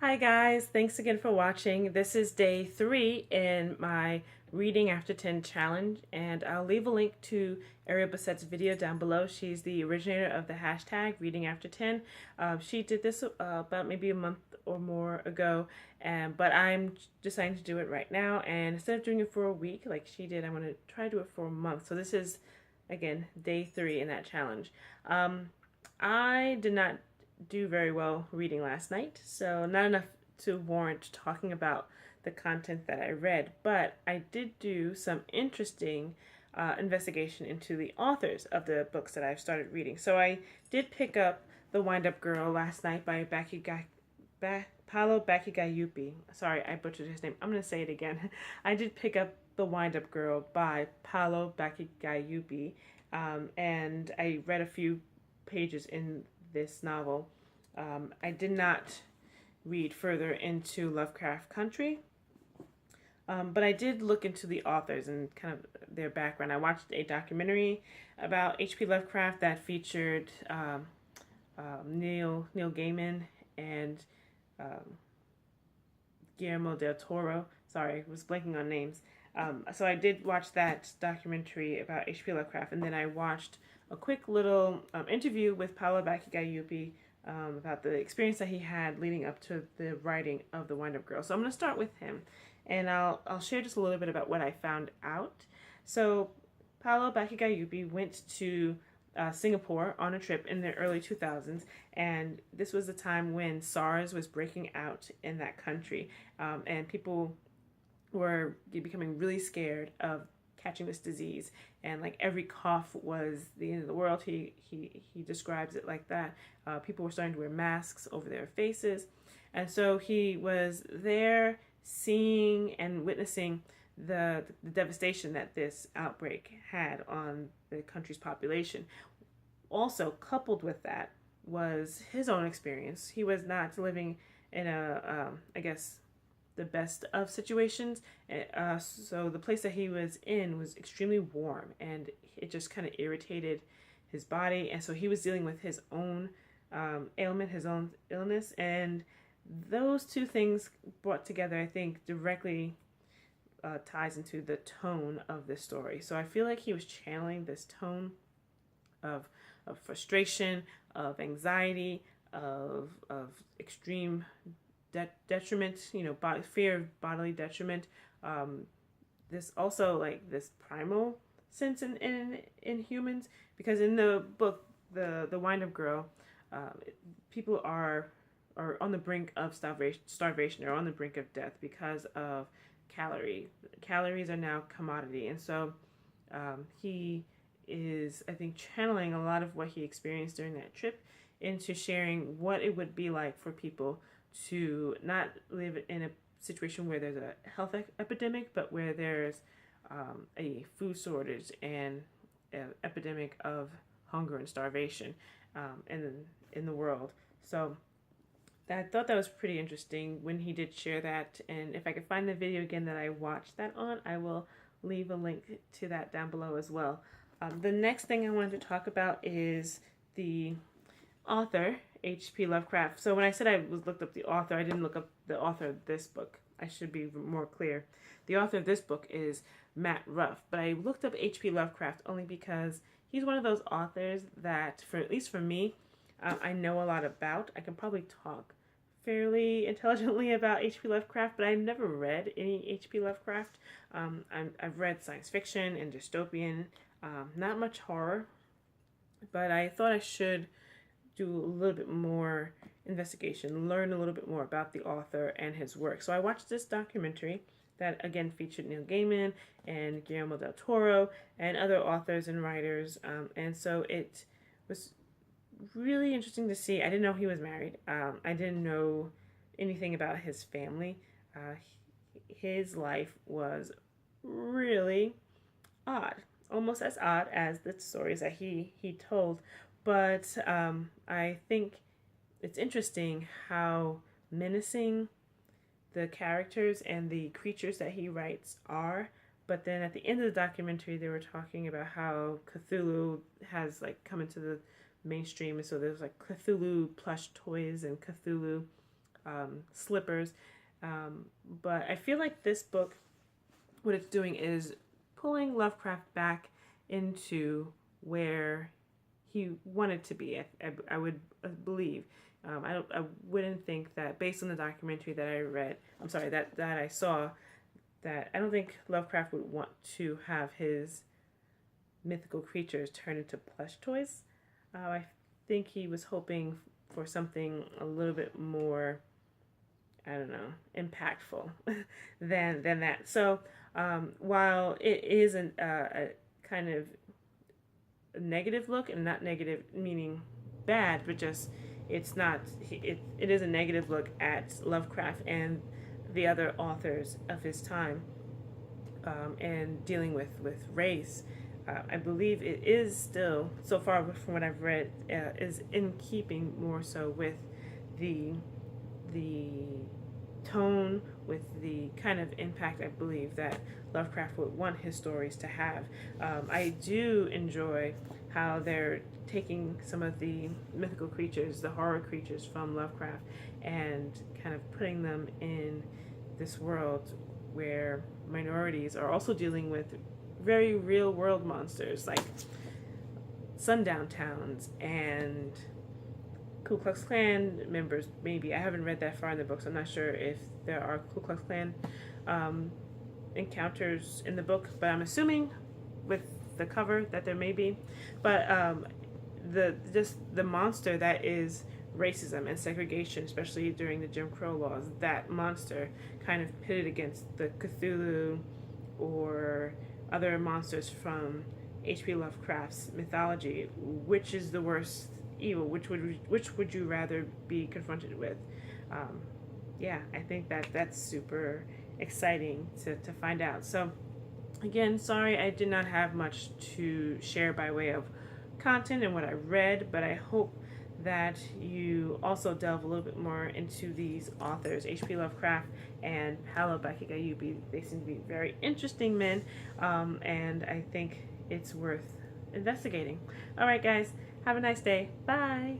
Hi guys, thanks again for watching. This is day 3 in my Reading After 10 challenge, and I'll leave a link to Ariel Bassett's video down below. She's the originator of the hashtag Reading After 10. She did this about maybe a month or more ago, but I'm deciding to do it right now, and instead of doing it for a week like she did, I'm going to try to do it for a month. So this is, again, day 3 in that challenge. I did not do very well reading last night, so not enough to warrant talking about the content that I read, but I did do some interesting investigation into the authors of the books that I've started reading. So I did pick up The Wind-Up Girl last night by Paolo Bakigayupi. Sorry, I butchered his name. I'm going to say it again. I did pick up The Wind-Up Girl by Paolo Bakigayupi, and I read a few pages in this novel. I did not read further into Lovecraft Country, but I did look into the authors and kind of their background. I watched a documentary about H.P. Lovecraft that featured Neil Gaiman and Guillermo del Toro. Sorry, I was blanking on names. So I did watch that documentary about H.P. Lovecraft, and then I watched a quick little interview with Paolo Bakigayupi about the experience that he had leading up to the writing of The Wind-Up Girl. So I'm going to start with him, and I'll share just a little bit about what I found out. So Paolo Bakigayupi went to Singapore on a trip in the early 2000s, and this was the time when SARS was breaking out in that country, and people were becoming really scared of catching this disease, and like every cough was the end of the world. He describes it like that. People were starting to wear masks over their faces, and so he was there seeing and witnessing the devastation that this outbreak had on the country's population. Also, coupled with that was his own experience. He was not living in a, I guess, the best of situations. So the place that he was in was extremely warm, and it just kind of irritated his body. And so he was dealing with his own ailment, his own illness. And those two things brought together, I think, directly ties into the tone of this story. So I feel like he was channeling this tone of frustration, of anxiety, of extreme detriment, fear of bodily detriment. This also, like, this primal sense in humans, because in the book, the Wind-Up Girl, people are on the brink of starvation, or on the brink of death because of calories are now commodity. And so he is, I think, channeling a lot of what he experienced during that trip into sharing what it would be like for people to not live in a situation where there's a health epidemic, but where there's a food shortage and an epidemic of hunger and starvation in the world. So I thought that was pretty interesting when he did share that. And if I could find the video again that I watched that on, I will leave a link to that down below as well. The next thing I wanted to talk about is the author, H.P. Lovecraft. So when I said I looked up the author, I didn't look up the author of this book. I should be more clear. The author of this book is Matt Ruff, but I looked up H.P. Lovecraft only because he's one of those authors that, at least for me, I know a lot about. I can probably talk fairly intelligently about H.P. Lovecraft, but I've never read any H.P. Lovecraft. I've read science fiction and dystopian, not much horror, but I thought I should do a little bit more investigation, learn a little bit more about the author and his work. So I watched this documentary that, again, featured Neil Gaiman and Guillermo del Toro and other authors and writers, and so it was really interesting to see. I didn't know he was married. I didn't know anything about his family. His life was really odd, almost as odd as the stories that he told. But I think it's interesting how menacing the characters and the creatures that he writes are. But then at the end of the documentary, they were talking about how Cthulhu has, like, come into the mainstream, and so there's like Cthulhu plush toys and Cthulhu slippers. But I feel like this book, what it's doing is pulling Lovecraft back into where he wanted to be. I would believe. I wouldn't think that based on the documentary that I read, that I saw, that I don't think Lovecraft would want to have his mythical creatures turn into plush toys. I think he was hoping for something a little bit more, I don't know, impactful than that. So while it is a kind of a negative look, and not negative meaning bad, but just it is a negative look at Lovecraft and the other authors of his time, and dealing with race. I believe it is still, so far from what I've read, is in keeping more so with the tone, with the kind of impact I believe that Lovecraft would want his stories to have. I do enjoy how they're taking some of the mythical creatures, the horror creatures from Lovecraft, and kind of putting them in this world where minorities are also dealing with very real world monsters like sundown towns and Ku Klux Klan members. Maybe I haven't read that far in the books. I'm not sure if there are Ku Klux Klan encounters in the book, but I'm assuming with the cover that there may be. But the monster that is racism and segregation, especially during the Jim Crow laws, that monster kind of pitted against the Cthulhu or other monsters from H.P. Lovecraft's mythology. Which is the worst evil? Which would you rather be confronted with? Yeah, I think that's super exciting to find out. So again, sorry I did not have much to share by way of content and what I read, but I hope that you also delve a little bit more into these authors, H.P. Lovecraft and Paolo Bakigayubi. They seem to be very interesting men, and I think it's worth investigating. All right, guys, have a nice day. Bye.